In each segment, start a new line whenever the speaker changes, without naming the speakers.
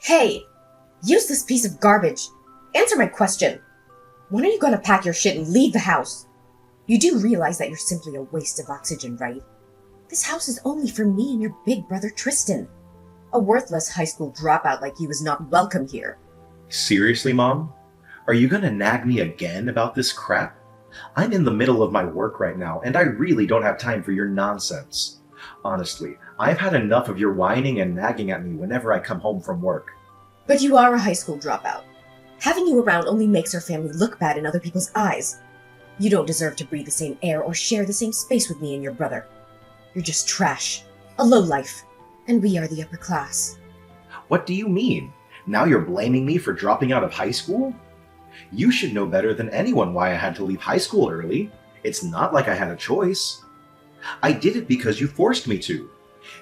Hey, useless piece of garbage. Answer my question. When are you gonna pack your shit and leave the house? You do realize that you're simply a waste of oxygen, right? This house is only for me and your big brother Tristan. A worthless high school dropout like you is not welcome here.
Seriously, Mom? Are you gonna nag me again about this crap? I'm in the middle of my work right now, and I really don't have time for your nonsense. Honestly, I've had enough of your whining and nagging at me whenever I come home from work.
But you are a high school dropout. Having you around only makes our family look bad in other people's eyes. You don't deserve to breathe the same air or share the same space with me and your brother. You're just trash, a lowlife, and we are the upper class.
What do you mean? Now you're blaming me for dropping out of high school? You should know better than anyone why I had to leave high school early. It's not like I had a choice. I did it because you forced me to.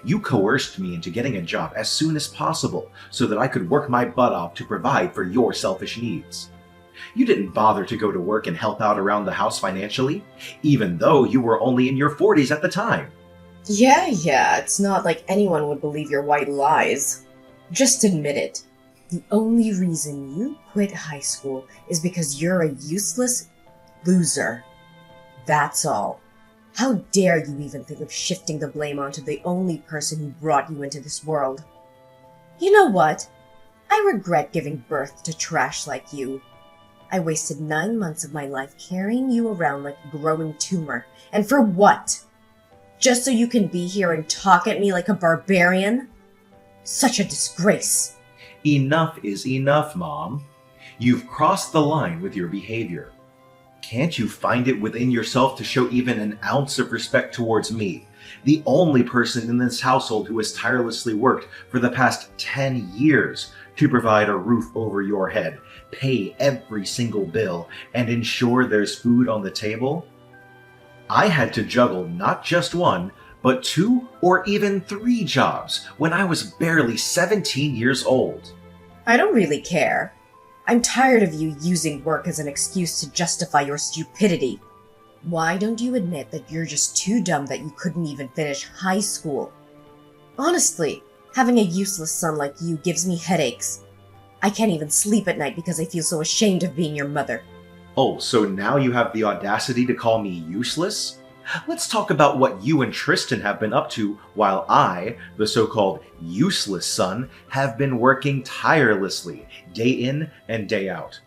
You coerced me into getting a job as soon as possible so that I could work my butt off to provide for your selfish needs. You didn't bother to go to work and help out around the house financially, even though you were only in your 40s at the time.
Yeah, it's not like anyone would believe your white lies. Just admit it. The only reason you quit high school is because you're a useless loser. That's all. How dare you even think of shifting the blame onto the only person who brought you into this world? You know what? I regret giving birth to trash like you. I wasted 9 months of my life carrying you around like a growing tumor. And for what? Just so you can be here and talk at me like a barbarian? Such a disgrace.
Enough is enough, Mom. You've crossed the line with your behavior. Can't you find it within yourself to show even an ounce of respect towards me, the only person in this household who has tirelessly worked for the past 10 years to provide a roof over your head, pay every single bill, and ensure there's food on the table? I had to juggle not just one, but 2 or even 3 jobs when I was barely 17 years old.
I don't really care. I'm tired of you using work as an excuse to justify your stupidity. Why don't you admit that you're just too dumb that you couldn't even finish high school? Honestly, having a useless son like you gives me headaches. I can't even sleep at night because I feel so ashamed of being your mother.
Oh, so now you have the audacity to call me useless? Let's talk about what you and Tristan have been up to while I, the so-called useless son, have been working tirelessly, day in and day out.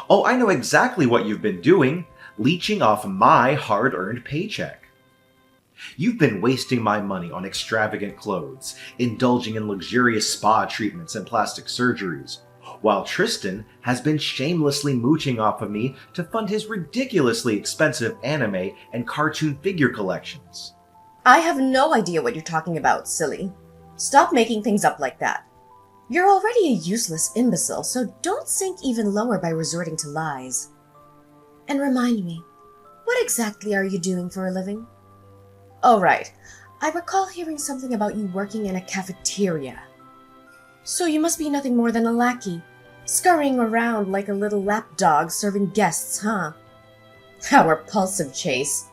Oh, I know exactly what you've been doing, leeching off my hard-earned paycheck. You've been wasting my money on extravagant clothes, indulging in luxurious spa treatments and plastic surgeries, while Tristan has been shamelessly mooching off of me to fund his ridiculously expensive anime and cartoon figure collections.
I have no idea what you're talking about, silly. Stop making things up like that. You're already a useless imbecile, so don't sink even lower by resorting to lies. And remind me, what exactly are you doing for a living? Oh, right. I recall hearing something about you working in a cafeteria. So you must be nothing more than a lackey, scurrying around like a little lapdog serving guests, huh? How repulsive, Chase.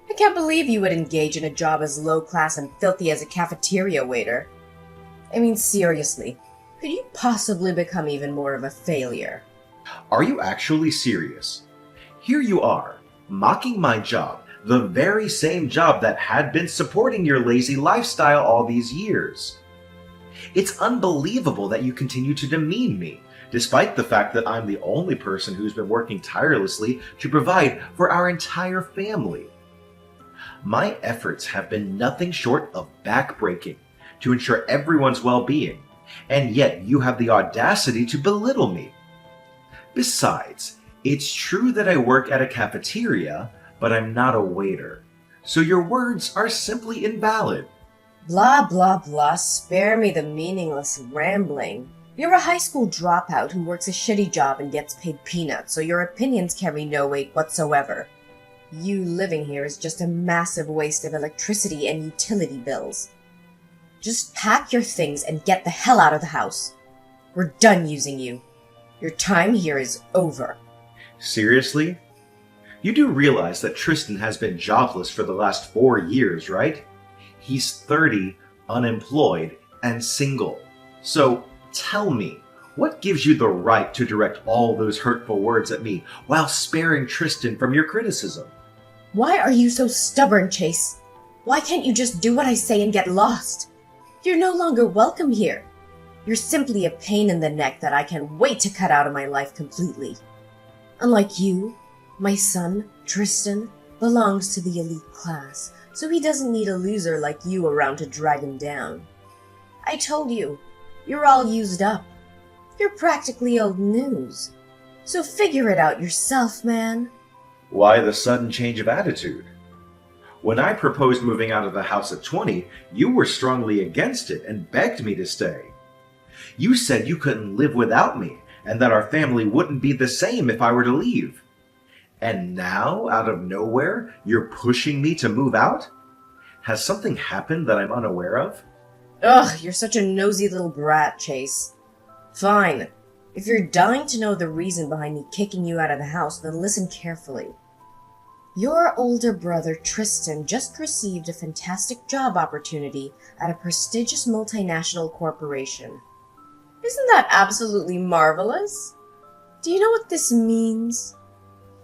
I can't believe you would engage in a job as low-class and filthy as a cafeteria waiter. I mean, seriously, could you possibly become even more of a failure?
Are you actually serious? Here you are, mocking my job, the very same job that had been supporting your lazy lifestyle all these years. It's unbelievable that you continue to demean me, despite the fact that I'm the only person who's been working tirelessly to provide for our entire family. My efforts have been nothing short of backbreaking to ensure everyone's well-being, and yet you have the audacity to belittle me. Besides, it's true that I work at a cafeteria, but I'm not a waiter, so your words are simply invalid.
Blah, blah, blah, spare me the meaningless rambling. You're a high school dropout who works a shitty job and gets paid peanuts, so your opinions carry no weight whatsoever. You living here is just a massive waste of electricity and utility bills. Just pack your things and get the hell out of the house. We're done using you. Your time here is over.
Seriously? You do realize that Tristan has been jobless for the last 4 years, right? He's 30, unemployed, and single. So, Tell me, what gives you the right to direct all those hurtful words at me while sparing Tristan from your criticism?
Why are you so stubborn, Chase? Why can't you just do what I say and get lost? You're no longer welcome here. You're simply a pain in the neck that I can't wait to cut out of my life completely. Unlike you, my son, Tristan, belongs to the elite class, so he doesn't need a loser like you around to drag him down. I told you, you're all used up. You're practically old news. So figure it out yourself, man.
Why the sudden change of attitude? When I proposed moving out of the house at 20, you were strongly against it and begged me to stay. You said you couldn't live without me and that our family wouldn't be the same if I were to leave. And now, out of nowhere, you're pushing me to move out? Has something happened that I'm unaware of?
Ugh, you're such a nosy little brat, Chase. Fine. If you're dying to know the reason behind me kicking you out of the house, then listen carefully. Your older brother, Tristan, just received a fantastic job opportunity at a prestigious multinational corporation. Isn't that absolutely marvelous? Do you know what this means?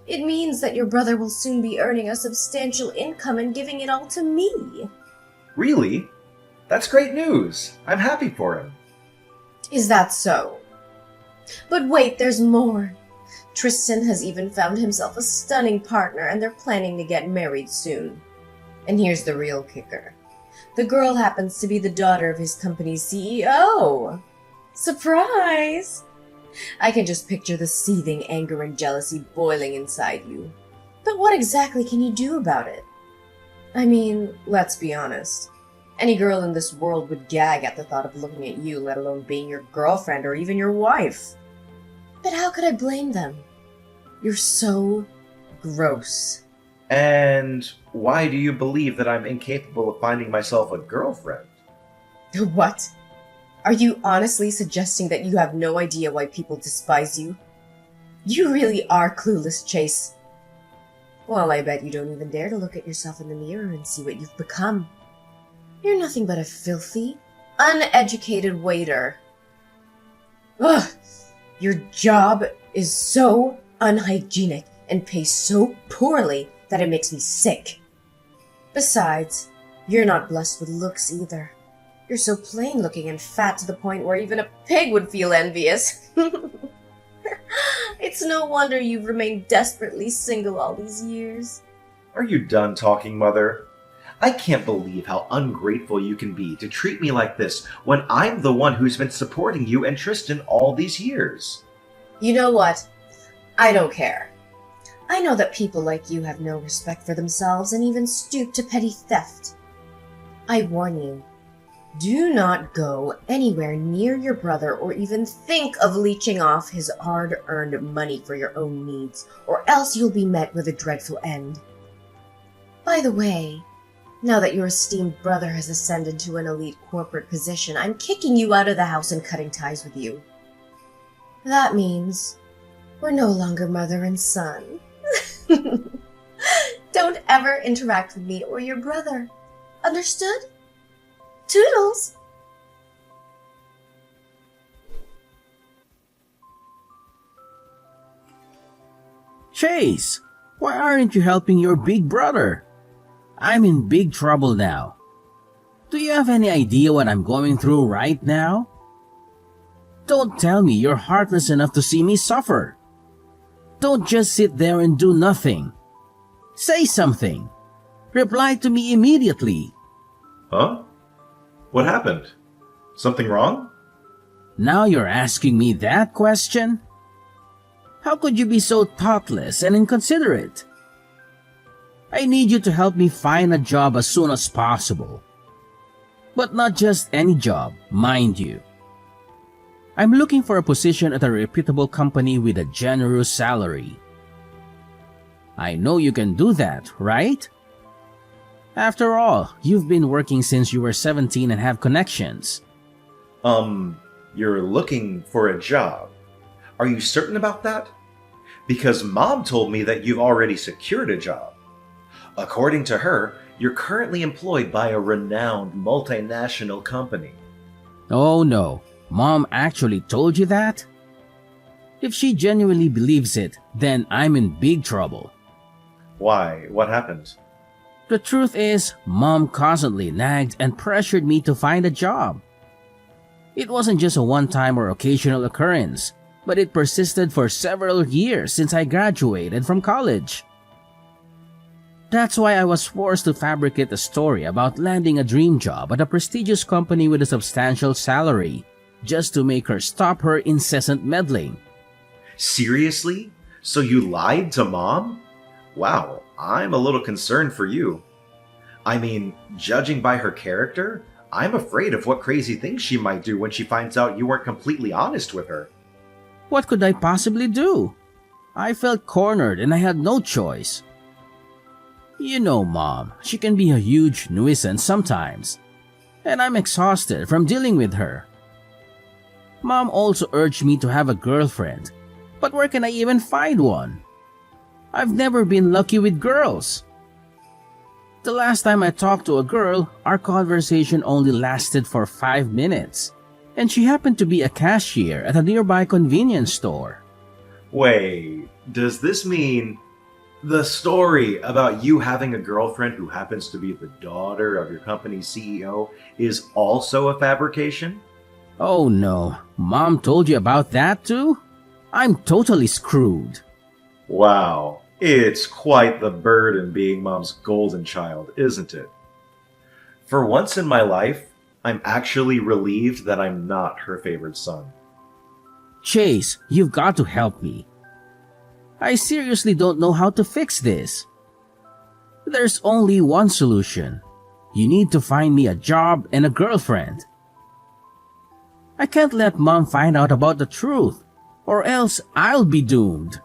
It means that your brother will soon be earning a substantial income and giving it all to me.
Really? That's great news. I'm happy for him.
Is that so? But wait, there's more. Tristan has even found himself a stunning partner, and they're planning to get married soon. And here's the real kicker. The girl happens to be the daughter of his company's CEO. Surprise! I can just picture the seething anger and jealousy boiling inside you. But what exactly can you do about it? I mean, let's be honest. Any girl in this world would gag at the thought of looking at you, let alone being your girlfriend or even your wife. But how could I blame them? You're so gross.
And why do you believe that I'm incapable of finding myself a girlfriend?
What? Are you honestly suggesting that you have no idea why people despise you? You really are clueless, Chase. Well, I bet you don't even dare to look at yourself in the mirror and see what you've become. You're nothing but a filthy, uneducated waiter. Ugh! Your job is so unhygienic and pays so poorly that it makes me sick. Besides, you're not blessed with looks either. You're so plain-looking and fat to the point where even a pig would feel envious. It's no wonder you've remained desperately single all these years.
Are you done talking, Mother? I can't believe how ungrateful you can be to treat me like this when I'm the one who's been supporting you and Tristan all these years.
You know what? I don't care. I know that people like you have no respect for themselves and even stoop to petty theft. I warn you, do not go anywhere near your brother or even think of leeching off his hard-earned money for your own needs, or else you'll be met with a dreadful end. By the way, now that your esteemed brother has ascended to an elite corporate position, I'm kicking you out of the house and cutting ties with you. That means we're no longer mother and son. Don't ever interact with me or your brother. Understood? Toodles!
Chase, why aren't you helping your big brother? I'm in big trouble now. Do you have any idea what I'm going through right now? Don't tell me you're heartless enough to see me suffer. Don't just sit there and do nothing. Say something. Reply to me immediately.
Huh? What happened? Something wrong?
Now you're asking me that question? How could you be so thoughtless and inconsiderate? I need you to help me find a job as soon as possible. But not just any job, mind you. I'm looking for a position at a reputable company with a generous salary. I know you can do that, right? After all, you've been working since you were 17 and have connections.
You're looking for a job. Are you certain about that? Because Mom told me that you've already secured a job. According to her, you're currently employed by a renowned multinational company.
Oh no, Mom actually told you that? If she genuinely believes it, then I'm in big trouble.
Why? What happened?
The truth is, Mom constantly nagged and pressured me to find a job. It wasn't just a one-time or occasional occurrence, but it persisted for several years since I graduated from college. That's why I was forced to fabricate a story about landing a dream job at a prestigious company with a substantial salary, just to make her stop her incessant meddling.
Seriously? So you lied to Mom? Wow, I'm a little concerned for you. I mean, judging by her character, I'm afraid of what crazy things she might do when she finds out you weren't completely honest with her.
What could I possibly do? I felt cornered and I had no choice. You know, Mom, she can be a huge nuisance sometimes, and I'm exhausted from dealing with her. Mom also urged me to have a girlfriend, but where can I even find one? I've never been lucky with girls. The last time I talked to a girl, our conversation only lasted for 5 minutes, and she happened to be a cashier at a nearby convenience store.
Wait, does this mean the story about you having a girlfriend who happens to be the daughter of your company's CEO is also a fabrication?
Oh no, Mom told you about that too? I'm totally screwed.
Wow, it's quite the burden being Mom's golden child, isn't it? For once in my life, I'm actually relieved that I'm not her favorite son.
Chase, you've got to help me. I seriously don't know how to fix this. There's only one solution. You need to find me a job and a girlfriend. I can't let Mom find out about the truth, or else I'll be doomed.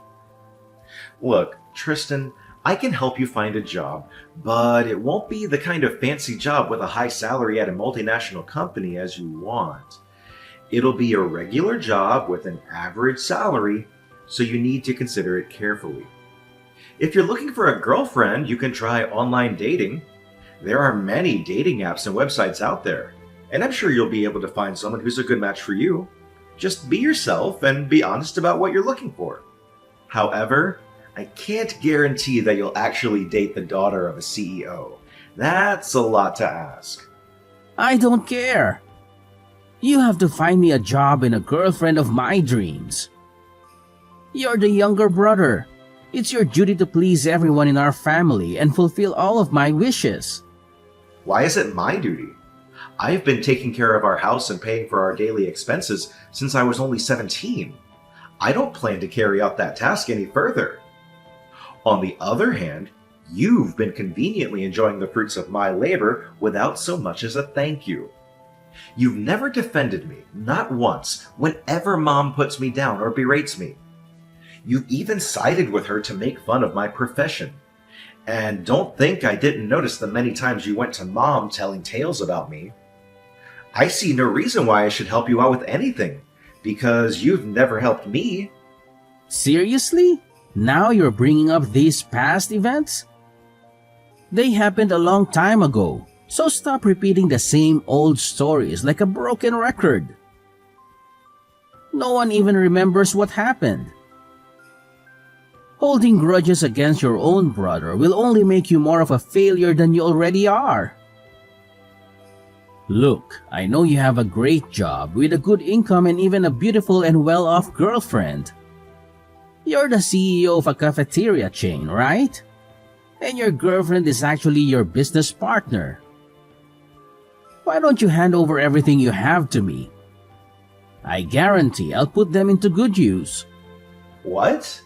Look, Tristan, I can help you find a job, but it won't be the kind of fancy job with a high salary at a multinational company as you want. It'll be a regular job with an average salary, so you need to consider it carefully. If you're looking for a girlfriend, you can try online dating. There are many dating apps and websites out there, and I'm sure you'll be able to find someone who's a good match for you. Just be yourself and be honest about what you're looking for. However, I can't guarantee that you'll actually date the daughter of a CEO. That's a lot to ask.
I don't care. You have to find me a job and a girlfriend of my dreams. You're the younger brother. It's your duty to please everyone in our family and fulfill all of my wishes.
Why is it my duty? I've been taking care of our house and paying for our daily expenses since I was only 17. I don't plan to carry out that task any further. On the other hand, you've been conveniently enjoying the fruits of my labor without so much as a thank you. You've never defended me, not once, whenever Mom puts me down or berates me. You've even sided with her to make fun of my profession. And don't think I didn't notice the many times you went to Mom telling tales about me. I see no reason why I should help you out with anything, because you've never helped me.
Seriously? Now you're bringing up these past events? They happened a long time ago, so stop repeating the same old stories like a broken record. No one even remembers what happened. Holding grudges against your own brother will only make you more of a failure than you already are. Look, I know you have a great job with a good income and even a beautiful and well-off girlfriend. You're the CEO of a cafeteria chain, right? And your girlfriend is actually your business partner. Why don't you hand over everything you have to me? I guarantee I'll put them into good use.
What?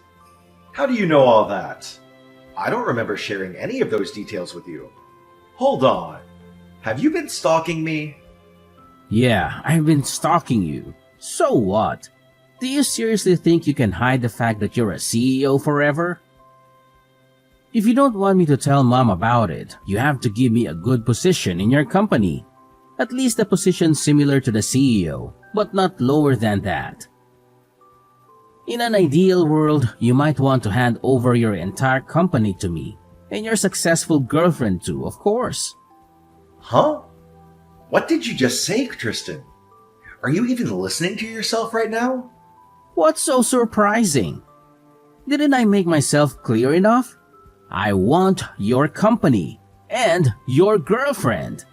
How do you know all that? I don't remember sharing any of those details with you. Hold on. Have you been stalking me?
Yeah, I've been stalking you. So what? Do you seriously think you can hide the fact that you're a CEO forever? If you don't want me to tell Mom about it, you have to give me a good position in your company. At least a position similar to the CEO, but not lower than that. In an ideal world, you might want to hand over your entire company to me, and your successful girlfriend too, of course.
Huh? What did you just say, Tristan? Are you even listening to yourself right now?
What's so surprising? Didn't I make myself clear enough? I want your company and your girlfriend.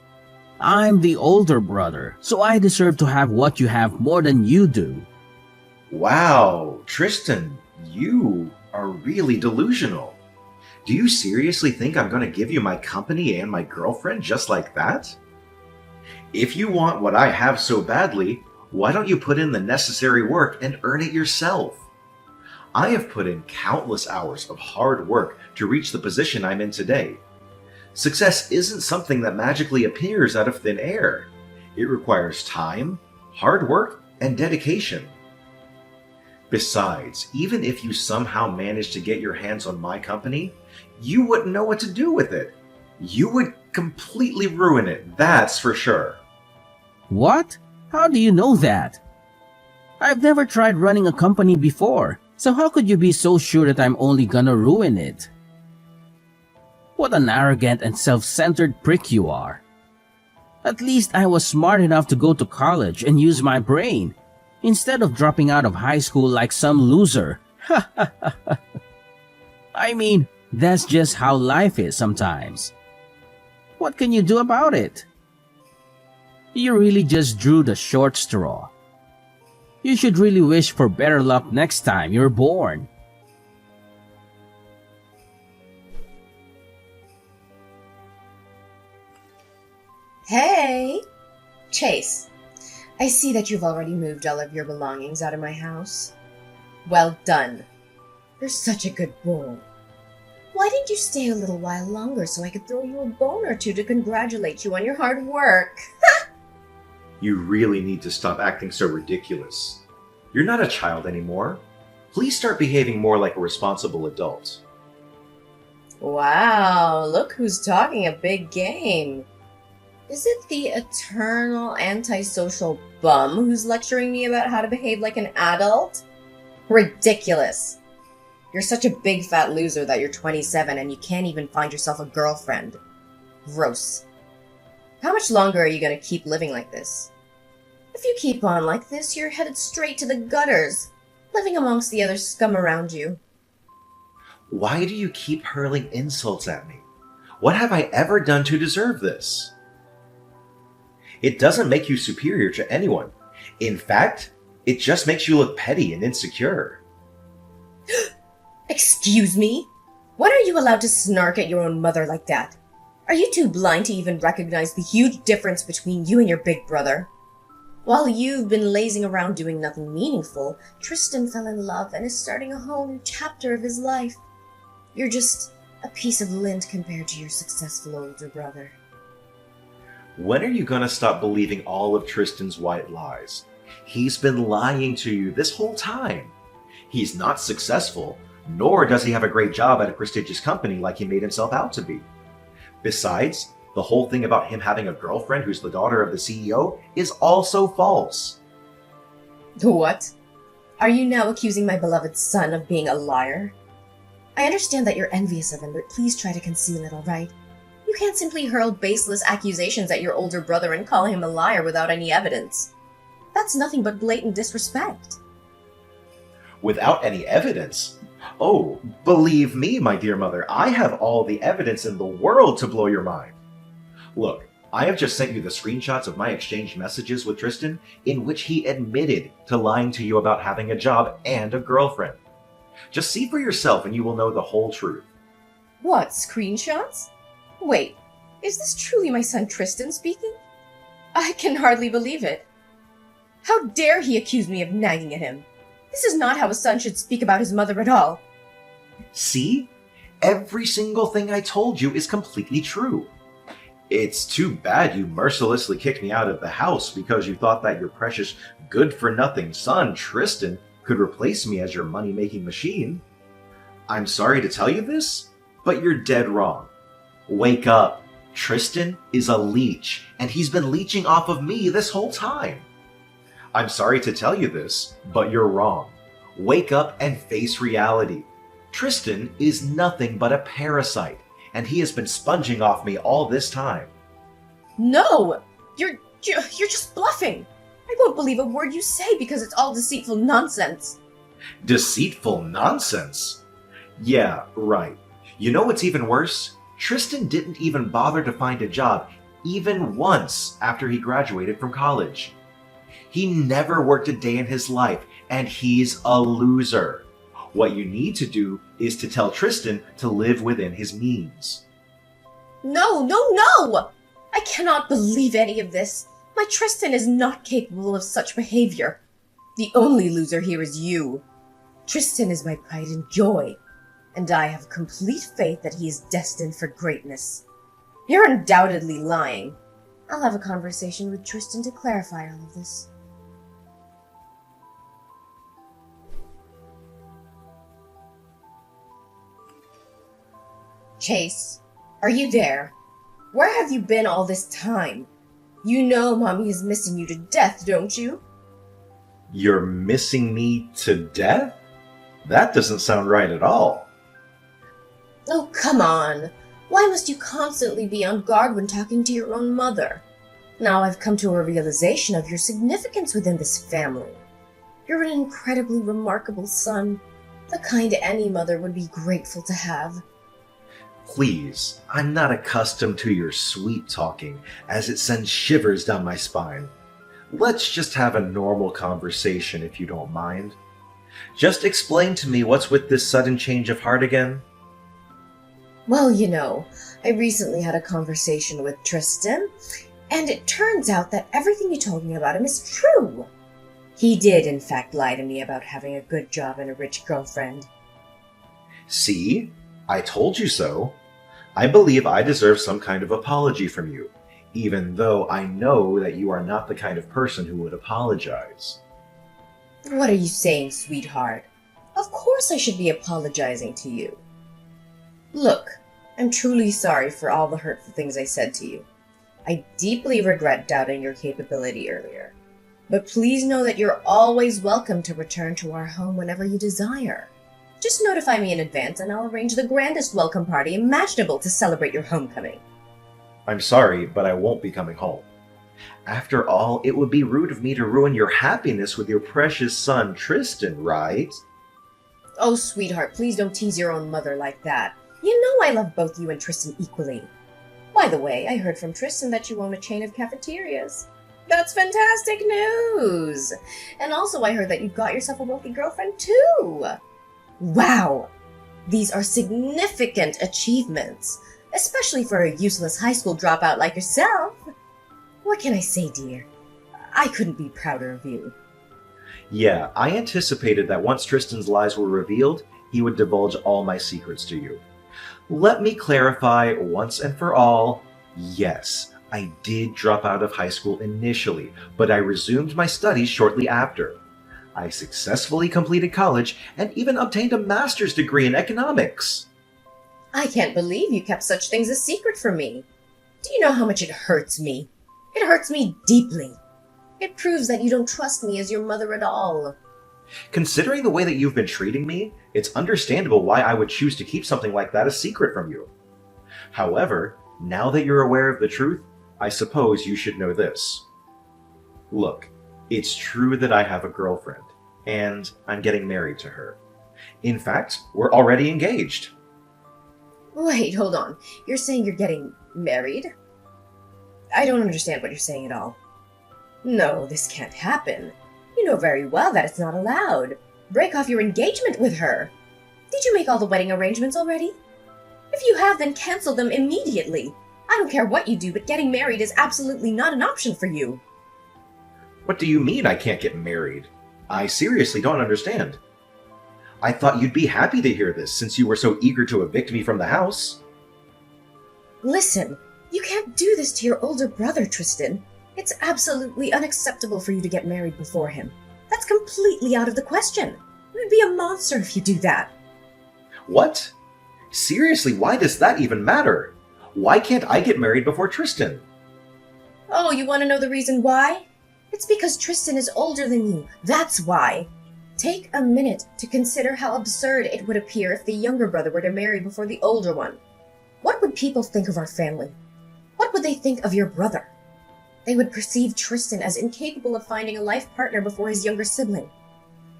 I'm the older brother, so I deserve to have what you have more than you do.
Wow, Tristan, you are really delusional. Do you seriously think I'm going to give you my company and my girlfriend just like that? If you want what I have so badly, why don't you put in the necessary work and earn it yourself? I have put in countless hours of hard work to reach the position I'm in today. Success isn't something that magically appears out of thin air. It requires time, hard work, and dedication. Besides, even if you somehow managed to get your hands on my company, you wouldn't know what to do with it. You would completely ruin it, that's for sure.
What? How do you know that? I've never tried running a company before, so how could you be so sure that I'm only gonna ruin it? What an arrogant and self-centered prick you are. At least I was smart enough to go to college and use my brain, instead of dropping out of high school like some loser. I mean, that's just how life is sometimes. What can you do about it? You really just drew the short straw. You should really wish for better luck next time you're born.
Hey! Chase, I see that you've already moved all of your belongings out of my house. Well done. You're such a good boy. Why didn't you stay a little while longer so I could throw you a bone or two to congratulate you on your hard work?
You really need to stop acting so ridiculous. You're not a child anymore. Please start behaving more like a responsible adult.
Wow, look who's talking a big game. Is it the eternal antisocial bum who's lecturing me about how to behave like an adult? Ridiculous. You're such a big fat loser that you're 27 and you can't even find yourself a girlfriend. Gross. How much longer are you going to keep living like this? If you keep on like this, you're headed straight to the gutters, living amongst the other scum around you.
Why do you keep hurling insults at me? What have I ever done to deserve this? It doesn't make you superior to anyone. In fact, it just makes you look petty and insecure.
Excuse me? When are you allowed to snark at your own mother like that? Are you too blind to even recognize the huge difference between you and your big brother? While you've been lazing around doing nothing meaningful, Tristan fell in love and is starting a whole new chapter of his life. You're just a piece of lint compared to your successful older brother.
When are you gonna stop believing all of Tristan's white lies? He's been lying to you this whole time. He's not successful, nor does he have a great job at a prestigious company like he made himself out to be. Besides, the whole thing about him having a girlfriend who's the daughter of the CEO is also false.
What? Are you now accusing my beloved son of being a liar? I understand that you're envious of him, but please try to conceal it, all right? You can't simply hurl baseless accusations at your older brother and call him a liar without any evidence. That's nothing but blatant disrespect.
Without any evidence? Oh, believe me, my dear mother, I have all the evidence in the world to blow your mind. Look, I have just sent you the screenshots of my exchanged messages with Tristan in which he admitted to lying to you about having a job and a girlfriend. Just see for yourself and you will know the whole truth.
What, screenshots? Wait, is this truly my son Tristan speaking? I can hardly believe it. How dare he accuse me of nagging at him? This is not how a son should speak about his mother at all.
See? Every single thing I told you is completely true. It's too bad you mercilessly kicked me out of the house because you thought that your precious good-for-nothing son, Tristan, could replace me as your money-making machine. I'm sorry to tell you this, but you're dead wrong. Wake up. Tristan is a leech, and he's been leeching off of me this whole time. I'm sorry to tell you this, but you're wrong. Wake up and face reality. Tristan is nothing but a parasite, and he has been sponging off me all this time.
No! You're just bluffing! I won't believe a word you say because it's all deceitful nonsense.
Deceitful nonsense? Yeah, right. You know what's even worse? Tristan didn't even bother to find a job even once after he graduated from college. He never worked a day in his life, and he's a loser. What you need to do is to tell Tristan to live within his means.
No, no, no! I cannot believe any of this. My Tristan is not capable of such behavior. The only loser here is you. Tristan is my pride and joy, and I have complete faith that he is destined for greatness. You're undoubtedly lying. I'll have a conversation with Tristan to clarify all of this. Chase, are you there? Where have you been all this time? You know Mommy is missing you to death, don't you?
You're missing me to death? That doesn't sound right at all.
Oh, come on. Why must you constantly be on guard when talking to your own mother? Now I've come to a realization of your significance within this family. You're an incredibly remarkable son, the kind any mother would be grateful to have.
Please, I'm not accustomed to your sweet talking, as it sends shivers down my spine. Let's just have a normal conversation if you don't mind. Just explain to me what's with this sudden change of heart again.
Well, you know, I recently had a conversation with Tristan, and it turns out that everything you told me about him is true. He did, in fact, lie to me about having a good job and a rich girlfriend.
See? I told you so. I believe I deserve some kind of apology from you, even though I know that you are not the kind of person who would apologize.
What are you saying, sweetheart? Of course I should be apologizing to you. Look, I'm truly sorry for all the hurtful things I said to you. I deeply regret doubting your capability earlier. But please know that you're always welcome to return to our home whenever you desire. Just notify me in advance and I'll arrange the grandest welcome party imaginable to celebrate your homecoming.
I'm sorry, but I won't be coming home. After all, it would be rude of me to ruin your happiness with your precious son, Tristan, right?
Oh, sweetheart, please don't tease your own mother like that. You know I love both you and Tristan equally. By the way, I heard from Tristan that you own a chain of cafeterias. That's fantastic news! And also I heard that you got yourself a wealthy girlfriend too! Wow! These are significant achievements, especially for a useless high school dropout like yourself. What can I say, dear? I couldn't be prouder of you.
Yeah, I anticipated that once Tristan's lies were revealed, he would divulge all my secrets to you. Let me clarify once and for all, yes, I did drop out of high school initially, but I resumed my studies shortly after. I successfully completed college and even obtained a master's degree in economics.
I can't believe you kept such things a secret from me. Do you know how much it hurts me? It hurts me deeply. It proves that you don't trust me as your mother at all.
Considering the way that you've been treating me, it's understandable why I would choose to keep something like that a secret from you. However, now that you're aware of the truth, I suppose you should know this. Look, it's true that I have a girlfriend, and I'm getting married to her. In fact, we're already engaged.
Wait, hold on. You're saying you're getting married? I don't understand what you're saying at all. No, this can't happen. You know very well that it's not allowed. Break off your engagement with her. Did you make all the wedding arrangements already? If you have, then cancel them immediately. I don't care what you do, but getting married is absolutely not an option for you.
What do you mean I can't get married? I seriously don't understand. I thought you'd be happy to hear this since you were so eager to evict me from the house.
Listen, you can't do this to your older brother, Tristan. It's absolutely unacceptable for you to get married before him. That's completely out of the question. You would be a monster if you do that.
What? Seriously, why does that even matter? Why can't I get married before Tristan?
Oh, you want to know the reason why? It's because Tristan is older than you. That's why. Take a minute to consider how absurd it would appear if the younger brother were to marry before the older one. What would people think of our family? What would they think of your brother? They would perceive Tristan as incapable of finding a life partner before his younger sibling.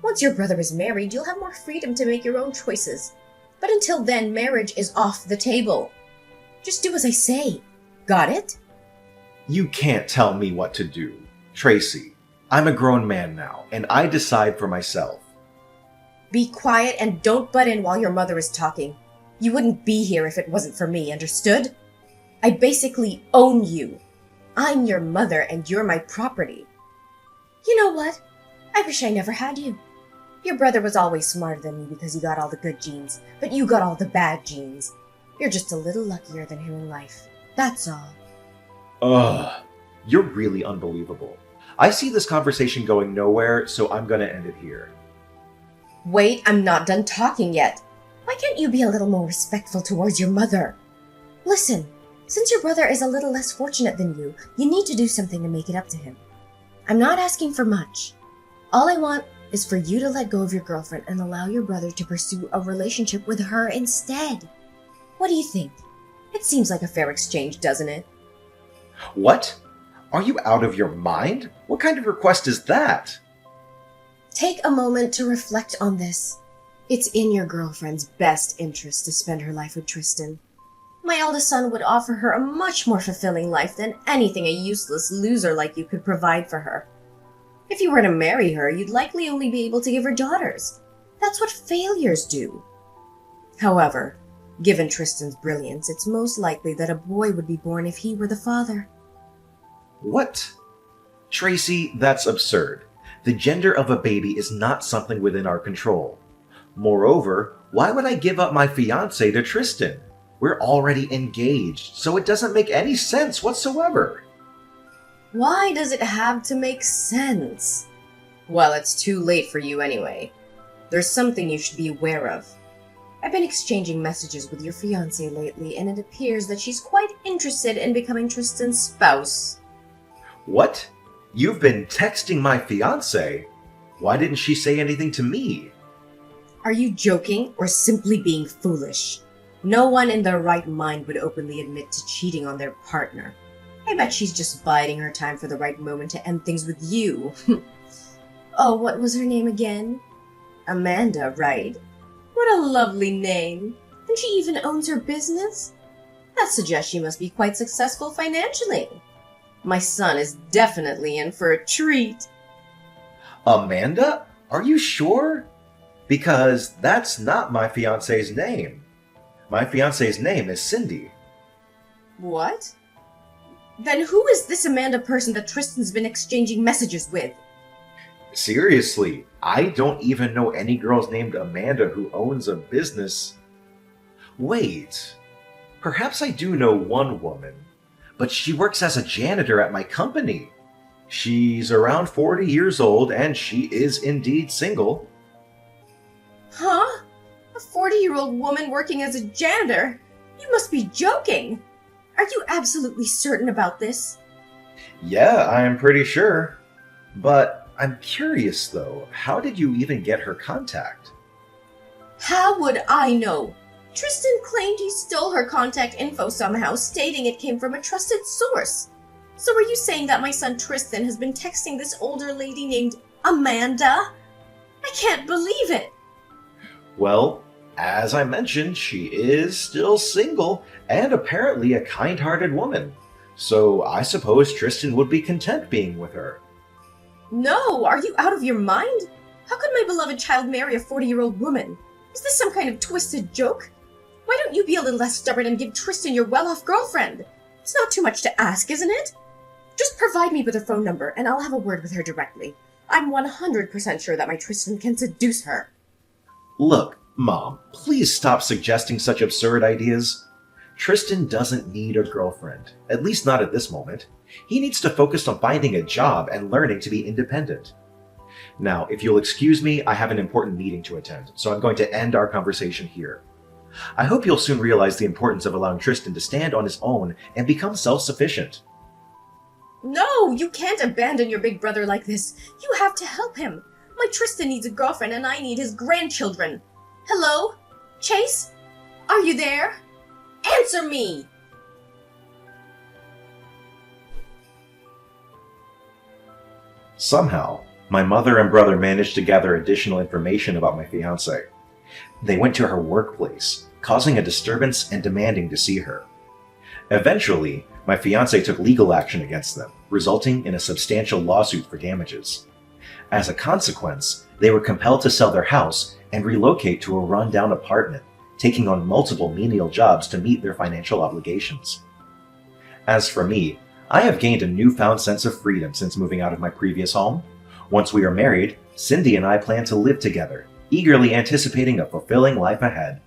Once your brother is married, you'll have more freedom to make your own choices. But until then, marriage is off the table. Just do as I say. Got it?
You can't tell me what to do. Tracy, I'm a grown man now, and I decide for myself.
Be quiet and don't butt in while your mother is talking. You wouldn't be here if it wasn't for me, understood? I basically own you. I'm your mother and you're my property. You know what? I wish I never had you. Your brother was always smarter than me because he got all the good genes, but you got all the bad genes. You're just a little luckier than him in life. That's all.
Ugh, you're really unbelievable. I see this conversation going nowhere, so I'm gonna end it here.
Wait, I'm not done talking yet. Why can't you be a little more respectful towards your mother? Listen, since your brother is a little less fortunate than you need to do something to make it up to him. I'm not asking for much. All I want is for you to let go of your girlfriend and allow your brother to pursue a relationship with her instead. What do you think? It seems like a fair exchange, doesn't it?
What? Are you out of your mind? What kind of request is that?
Take a moment to reflect on this. It's in your girlfriend's best interest to spend her life with Tristan. My eldest son would offer her a much more fulfilling life than anything a useless loser like you could provide for her. If you were to marry her, you'd likely only be able to give her daughters. That's what failures do. However, given Tristan's brilliance, it's most likely that a boy would be born if he were the father.
What? Tracy, that's absurd. The gender of a baby is not something within our control. Moreover, why would I give up my fiancé to Tristan? We're already engaged, so it doesn't make any sense whatsoever.
Why does it have to make sense? Well, it's too late for you anyway. There's something you should be aware of. I've been exchanging messages with your fiancé lately, and it appears that she's quite interested in becoming Tristan's spouse.
What? You've been texting my fiancé? Why didn't she say anything to me?
Are you joking or simply being foolish? No one in their right mind would openly admit to cheating on their partner. I bet she's just biding her time for the right moment to end things with you. Oh, what was her name again? Amanda, right? What a lovely name. And she even owns her business? That suggests she must be quite successful financially. My son is definitely in for a treat.
Amanda? Are you sure? Because that's not my fiancé's name. My fiancé's name is Cindy.
What? Then who is this Amanda person that Tristan's been exchanging messages with?
Seriously, I don't even know any girls named Amanda who owns a business. Wait, perhaps I do know one woman, but she works as a janitor at my company. She's around 40 years old and she is indeed single.
Huh? A 40-year-old woman working as a janitor? You must be joking! Are you absolutely certain about this?
Yeah, I'm pretty sure. But I'm curious though, how did you even get her contact?
How would I know? Tristan claimed he stole her contact info somehow, stating it came from a trusted source. So are you saying that my son Tristan has been texting this older lady named Amanda? I can't believe it!
Well, as I mentioned, she is still single and apparently a kind-hearted woman. So I suppose Tristan would be content being with her.
No, are you out of your mind? How could my beloved child marry a 40-year-old woman? Is this some kind of twisted joke? Why don't you be a little less stubborn and give Tristan your well-off girlfriend? It's not too much to ask, isn't it? Just provide me with her phone number and I'll have a word with her directly. I'm 100% sure that my Tristan can seduce her.
Look, Mom, please stop suggesting such absurd ideas. Tristan doesn't need a girlfriend, at least not at this moment. He needs to focus on finding a job and learning to be independent. Now, if you'll excuse me, I have an important meeting to attend, so I'm going to end our conversation here. I hope you'll soon realize the importance of allowing Tristan to stand on his own and become self-sufficient.
No, you can't abandon your big brother like this. You have to help him. My Tristan needs a girlfriend and I need his grandchildren. Hello? Chase? Are you there? Answer me!
Somehow, my mother and brother managed to gather additional information about my fiancé. They went to her workplace, causing a disturbance and demanding to see her. Eventually, my fiancé took legal action against them, resulting in a substantial lawsuit for damages. As a consequence, they were compelled to sell their house and relocate to a rundown apartment, taking on multiple menial jobs to meet their financial obligations. As for me, I have gained a newfound sense of freedom since moving out of my previous home. Once we are married, Cindy and I plan to live together, eagerly anticipating a fulfilling life ahead.